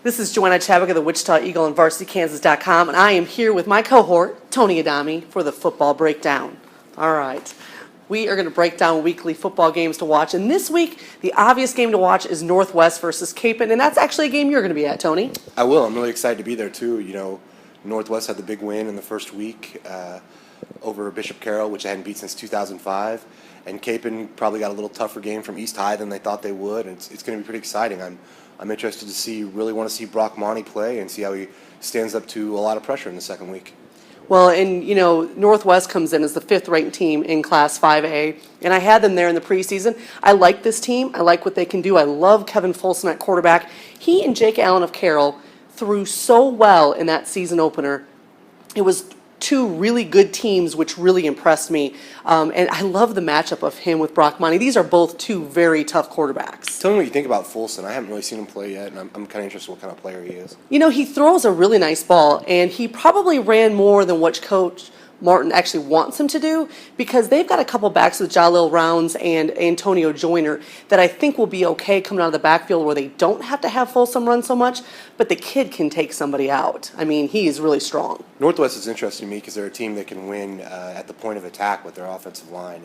This is Joanna Chadwick of the Wichita Eagle and VarsityKansas.com, and I am here with my cohort, Tony Adame, for the football breakdown. All right. We are going to break down weekly football games to watch, and this week, the obvious game to watch is Northwest versus Capon, and that's actually a game you're going to be at, Tony. I will. I'm really excited to be there, too. You know, Northwest had the big win in the first week over Bishop Carroll, which they hadn't beat since 2005, and Capon probably got a little tougher game from East High than they thought they would, and it's going to be pretty exciting. I'm interested to see, really want to see Brock Monty play and see how he stands up to a lot of pressure in the second week. Well, and, you know, Northwest comes in as the fifth-ranked team in Class 5A, and I had them there in the preseason. I like this team. I like what they can do. I love Kevin Folsom at quarterback. He and Jake Allen of Carroll threw so well in that season opener. It was two really good teams, which really impressed me. And I love the matchup of him with Brock Monty. These are both two very tough quarterbacks. Tell me what you think about Folsom. I haven't really seen him play yet, and I'm kind of interested in what kind of player he is. You know, he throws a really nice ball, and he probably ran more than what Coach Martin actually wants him to do, because they've got a couple backs with Jalil Rounds and Antonio Joyner that I think will be okay coming out of the backfield, where they don't have to have Folsom run so much, but the kid can take somebody out. I mean, he is really strong. Northwest is interesting to me because they're a team that can win at the point of attack with their offensive line.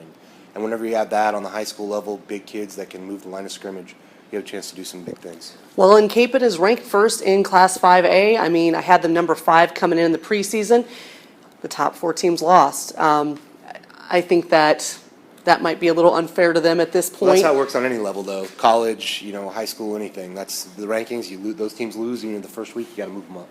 And whenever you have that on the high school level, big kids that can move the line of scrimmage, you have a chance to do some big things. Well, and Capon is ranked first in Class 5A. I mean, I had them number 5 coming in the preseason. The top 4 teams lost. I think that might be a little unfair to them at this point. Well, that's how it works on any level, though. College, you know, high school, anything. That's the rankings. You lose, those teams lose even in the first week. You got to move them up.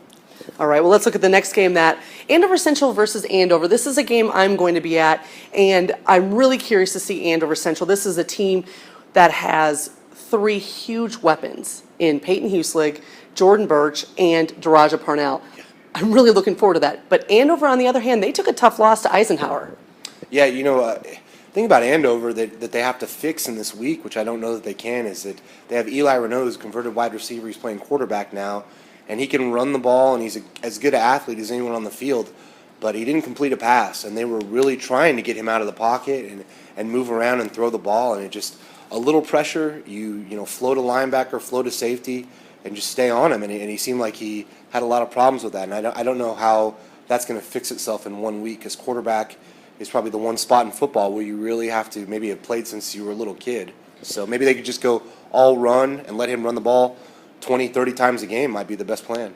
All right. Well, let's look at the next game. That Andover Central versus Andover. This is a game I'm going to be at, and I'm really curious to see Andover Central. This is a team that has 3 huge weapons in Peyton Huslig, Jordan Birch, and Daraja Parnell. I'm really looking forward to that. But Andover, on the other hand, they took a tough loss to Eisenhower. Yeah, you know, thing about Andover that they have to fix in this week, which I don't know that they can, is that they have Eli Renault, who's a converted wide receiver. He's playing quarterback now, and he can run the ball, and he's as good an athlete as anyone on the field. But he didn't complete a pass, and they were really trying to get him out of the pocket and move around and throw the ball, and it just a little pressure. You know, float a linebacker, float a safety, and just stay on him. And he seemed like he had a lot of problems with that. And I don't know how that's going to fix itself in 1 week, because quarterback is probably the one spot in football where you really have to maybe have played since you were a little kid. So maybe they could just go all run and let him run the ball 20, 30 times a game might be the best plan.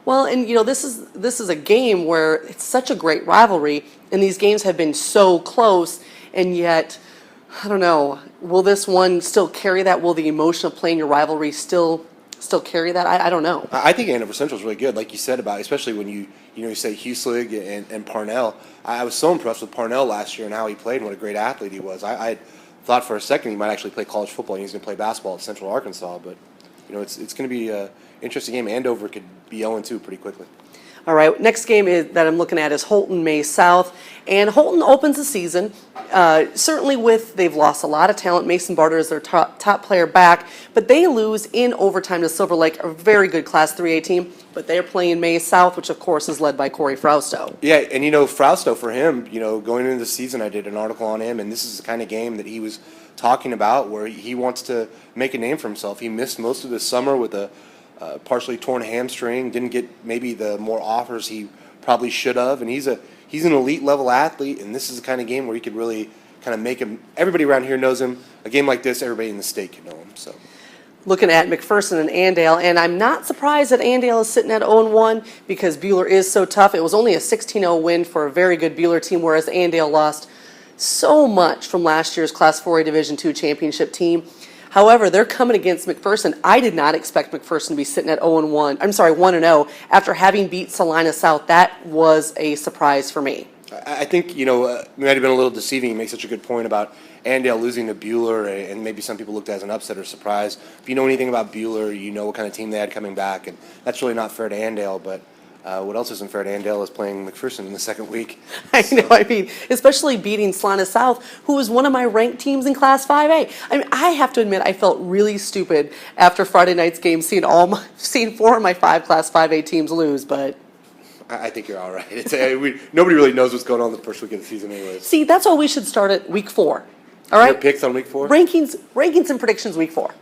Well, and, you know, this is a game where it's such a great rivalry, and these games have been so close, and yet, I don't know, will this one still carry that? Will the emotion of playing your rivalry still carry that? I don't know. I think Andover Central is really good, like you said, about especially when you say Huslig and Parnell. I was so impressed with Parnell last year and how he played and what a great athlete he was. I thought for a second he might actually play college football and he's going to play basketball at Central Arkansas, but you know it's going to be an interesting game. Andover could be 0-2 pretty quickly. All right, next game that I'm looking at is Holton-May South, and Holton opens the season, certainly they've lost a lot of talent. Mason Barter is their top player back, but they lose in overtime to Silver Lake, a very good Class 3A team, but they're playing May South, which of course is led by Corey Frausto. Yeah, and you know, Frausto, for him, you know, going into the season, I did an article on him, and this is the kind of game that he was talking about where he wants to make a name for himself. He missed most of the summer with a partially torn hamstring, didn't get maybe the more offers he probably should have, and he's an elite level athlete, and this is the kind of game where he could really kind of make him, everybody around here knows him. A game like this, everybody in the state can know him. So looking at McPherson and Andale, and I'm not surprised that Andale is sitting at 0-1 because Buhler is so tough. It was only a 16-0 win for a very good Buhler team, whereas Andale lost so much from last year's Class 4A Division II championship team. However, they're coming against McPherson. I did not expect McPherson to be sitting at 1-0 after having beat Salina South. That was a surprise for me. I think, you know, it might have been a little deceiving. You make such a good point about Andale losing to Buhler, and maybe some people looked at it as an upset or surprise. If you know anything about Buhler, you know what kind of team they had coming back, and that's really not fair to Andale, but what else isn't fair to Andale is playing McPherson in the second week. I know, I mean, especially beating Salina South, who was one of my ranked teams in Class 5A. I mean, I have to admit, I felt really stupid after Friday night's game, seeing 4 of my 5 Class 5A teams lose, but I think you're all right. Nobody really knows what's going on the first week of the season anyways. See, that's why we should start at week 4. All right? Your picks on week 4? Rankings and predictions week 4.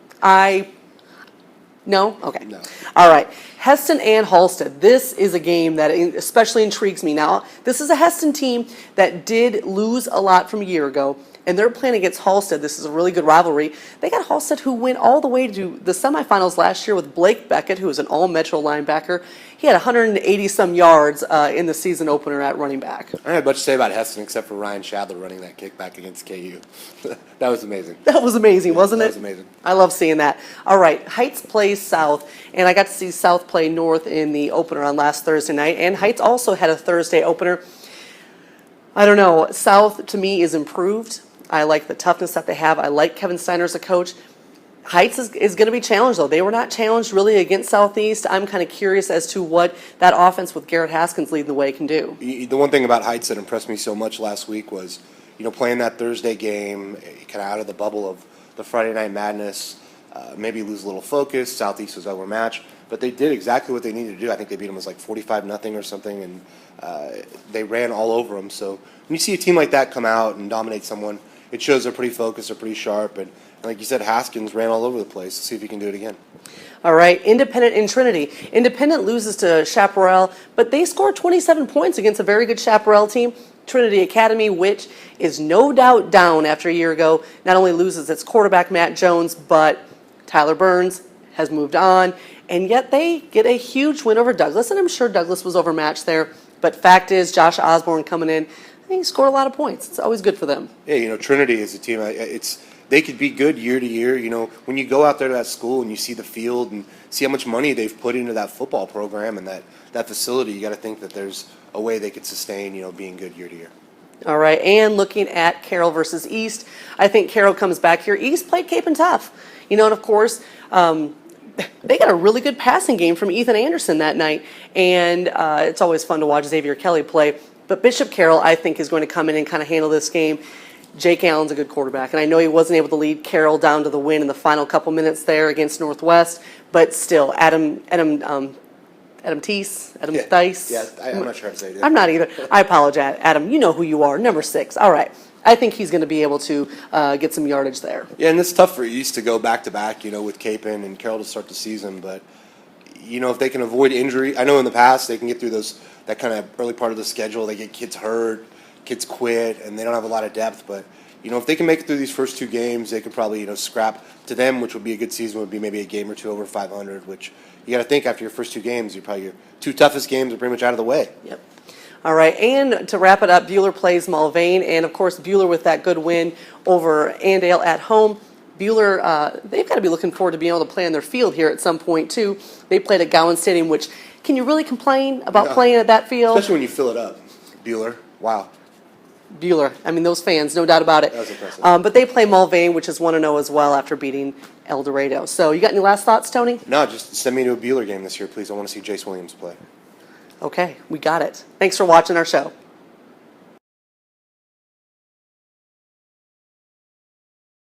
No? Okay. No. All right. Heston and Halstead. This is a game that especially intrigues me. Now, this is a Heston team that did lose a lot from a year ago, and they're playing against Halstead. This is a really good rivalry. They got Halstead, who went all the way to the semifinals last year with Blake Beckett, who is an all-Metro linebacker. He had 180-some yards in the season opener at running back. I don't have much to say about Heston except for Ryan Shadler running that kickback against KU. That was amazing. That was amazing, wasn't it? That was amazing. I love seeing that. All right, Heights plays South, and I got to see South play North in the opener on last Thursday night, and Heights also had a Thursday opener. I don't know. South, to me, is improved. I like the toughness that they have. I like Kevin Steiner as a coach. Heights is going to be challenged, though. They were not challenged really against Southeast. I'm kind of curious as to what that offense with Garrett Haskins leading the way can do. The one thing about Heights that impressed me so much last week was, playing that Thursday game, kind of out of the bubble of the Friday Night Madness, maybe lose a little focus. Southeast was overmatched, but they did exactly what they needed to do. I think they beat them as like 45-0 or something, and they ran all over them. So when you see a team like that come out and dominate someone, it shows they're pretty focused, they're pretty sharp, and like you said, Haskins ran all over the place. Let's see if he can do it again. All right, Independent and Trinity. Independent loses to Chaparral, but they scored 27 points against a very good Chaparral team. Trinity Academy, which is no doubt down after a year ago, not only loses its quarterback, Matt Jones, but Tyler Burns has moved on, and yet they get a huge win over Douglas, and I'm sure Douglas was overmatched there, but fact is, Josh Osborne coming in, I think he scored a lot of points. It's always good for them. Yeah, Trinity is a team, they could be good year to year. When you go out there to that school and you see the field and see how much money they've put into that football program and that facility, you got to think that there's a way they could sustain, being good year to year. All right, and looking at Carroll versus East, I think Carroll comes back here. East played Cape and tough. And of course, they got a really good passing game from Ethan Anderson that night, and it's always fun to watch Xavier Kelly play. But Bishop Carroll, I think, is going to come in and kind of handle this game. Jake Allen's a good quarterback, and I know he wasn't able to lead Carroll down to the win in the final couple minutes there against Northwest, but still, Adam Thies. Yeah, I'm not sure how to say it. I'm not either. I apologize. Adam, you know who you are, number 6. All right. I think he's going to be able to get some yardage there. Yeah, and it's tough for East to go back-to-back, with Capon and Carroll to start the season, but, if they can avoid injury, I know in the past they can get through that kind of early part of the schedule, they get kids hurt, kids quit, and they don't have a lot of depth, but if they can make it through these first 2 games, they could probably scrap to them, which would be a good season, would be maybe a game or 2 over 500, which you got to think after your first 2 games, your 2 toughest games are pretty much out of the way. Yep. All right, and to wrap it up, Buhler plays Mulvane, and of course Buhler with that good win over Andale at home. Buhler, they've got to be looking forward to being able to play on their field here at some point too. They played at Gowan Stadium, which can you really complain about playing at that field? Especially when you fill it up. Buhler, wow. Buhler. I mean, those fans, no doubt about it. That was impressive. But they play Mulvane, which is 1-0 as well after beating El Dorado. So you got any last thoughts, Tony? No, just send me to a Buhler game this year, please. I want to see Jace Williams play. Okay, we got it. Thanks for watching our show.